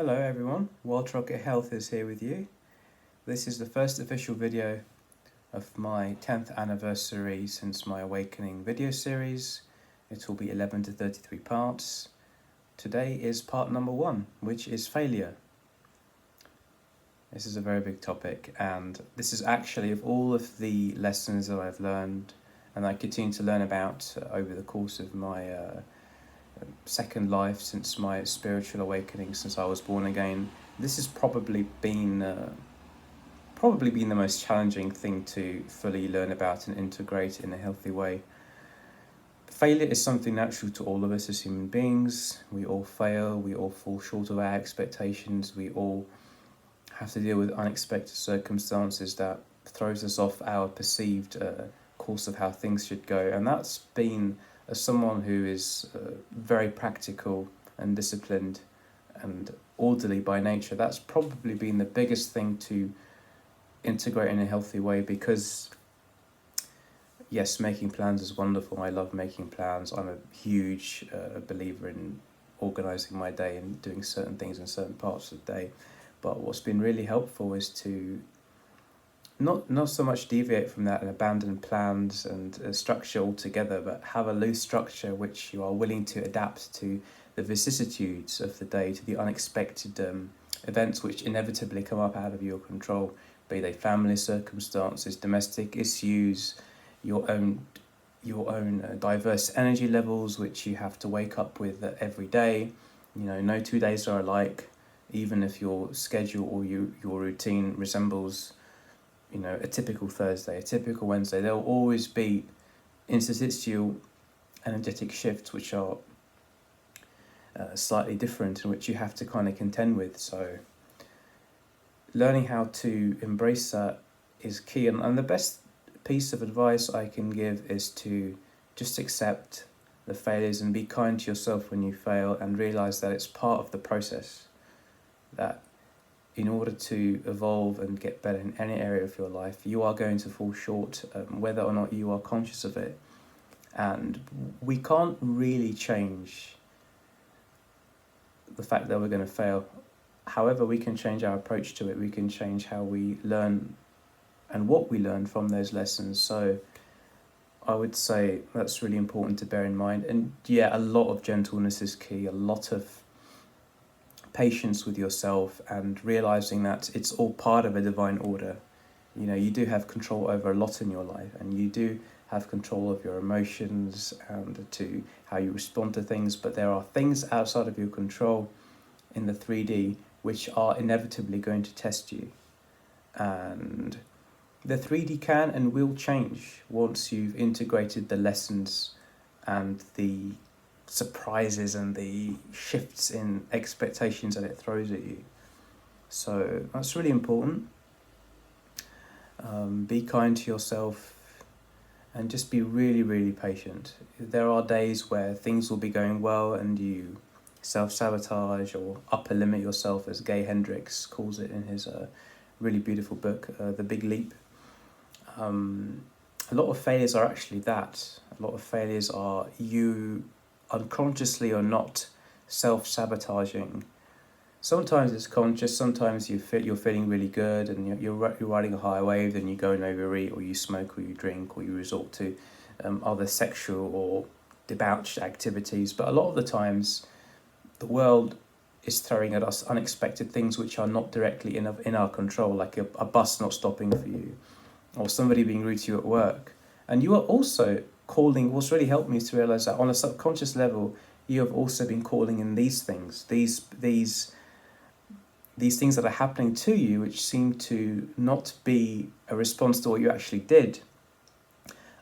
Hello everyone, Wild Rocket Health is here with you. This is the first official video of my 10th anniversary since my Awakening video series. It will be 11 to 33 parts. Today is part number 1, which is failure. This is a very big topic, and this is actually of all of the lessons that I've learned and I continue to learn about over the course of my second life, since my spiritual awakening, since I was born again. This has probably been the most challenging thing to fully learn about and integrate in a healthy way. Failure is something natural to all of us as human beings. We all fail, we all fall short of our expectations, we all have to deal with unexpected circumstances that throws us off our perceived course of how things should go. And that's been, as someone who is very practical and disciplined and orderly by nature, that's probably been the biggest thing to integrate in a healthy way. Because yes, making plans is wonderful. I love making plans. I'm a huge believer in organising my day and doing certain things in certain parts of the day. But what's been really helpful is to not so much deviate from that and abandon plans and structure altogether, but have a loose structure which you are willing to adapt to the vicissitudes of the day, to the unexpected events which inevitably come up out of your control, be they family circumstances, domestic issues, your own diverse energy levels which you have to wake up with every day. No 2 days are alike, even if your schedule or your routine resembles a typical Thursday, a typical Wednesday. There will always be interstitial energetic shifts which are slightly different and which you have to kind of contend with. So learning how to embrace that is key. And the best piece of advice I can give is to just accept the failures and be kind to yourself when you fail, and realize that it's part of the process, that in order to evolve and get better in any area of your life, you are going to fall short, whether or not you are conscious of it. And we can't really change the fact that we're going to fail. However, we can change our approach to it. We can change how we learn and what we learn from those lessons. So I would say that's really important to bear in mind. And yeah, a lot of gentleness is key, a lot of patience with yourself, and realizing that it's all part of a divine order. You do have control over a lot in your life, and you do have control of your emotions and to how you respond to things, but there are things outside of your control in the 3D which are inevitably going to test you. And the 3D can and will change once you've integrated the lessons and the surprises and the shifts in expectations that it throws at you. So that's really important. Be kind to yourself and just be really, really patient. There are days where things will be going well and you self-sabotage or upper limit yourself, as Gay Hendricks calls it in his really beautiful book, The Big Leap. A lot of failures are actually that. A lot of failures are you unconsciously or not self-sabotaging. Sometimes it's conscious, sometimes you're feeling really good and you're riding a high wave, then you go and overeat, or you smoke, or you drink, or you resort to other sexual or debauched activities. But a lot of the times the world is throwing at us unexpected things which are not directly in our control, like a bus not stopping for you, or somebody being rude to you at work. And you are also calling. What's really helped me is to realize that on a subconscious level, you have also been calling in these things, these things that are happening to you, which seem to not be a response to what you actually did,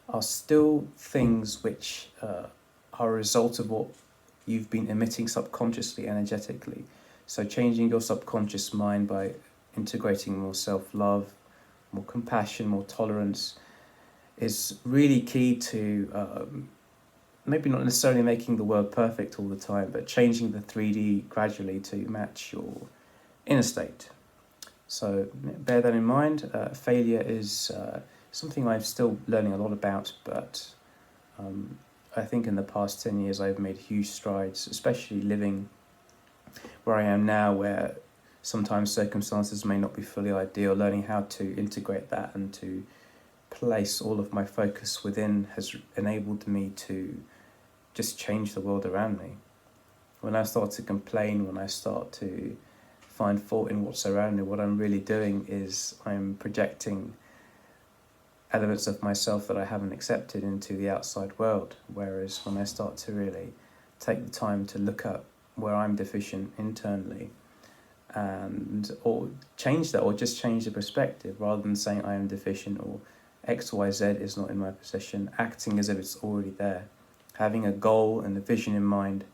are still things which are a result of what you've been emitting subconsciously, energetically. So changing your subconscious mind by integrating more self-love, more compassion, more tolerance, is really key to maybe not necessarily making the world perfect all the time, but changing the 3D gradually to match your inner state. So bear that in mind. Failure is something I'm still learning a lot about, but I think in the past 10 years I've made huge strides, especially living where I am now, where sometimes circumstances may not be fully ideal, learning how to integrate that and to place all of my focus within has enabled me to just change the world around me. When I start to complain, when I start to find fault in what's around me, what I'm really doing is I'm projecting elements of myself that I haven't accepted into the outside world. Whereas when I start to really take the time to look at where I'm deficient internally, and or change that, or just change the perspective, rather than saying I am deficient or XYZ is not in my possession, acting as if it's already there, having a goal and a vision in mind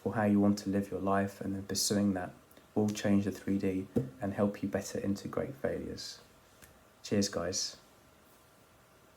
for how you want to live your life, and then pursuing that will change the 3D and help you better integrate failures. Cheers, guys.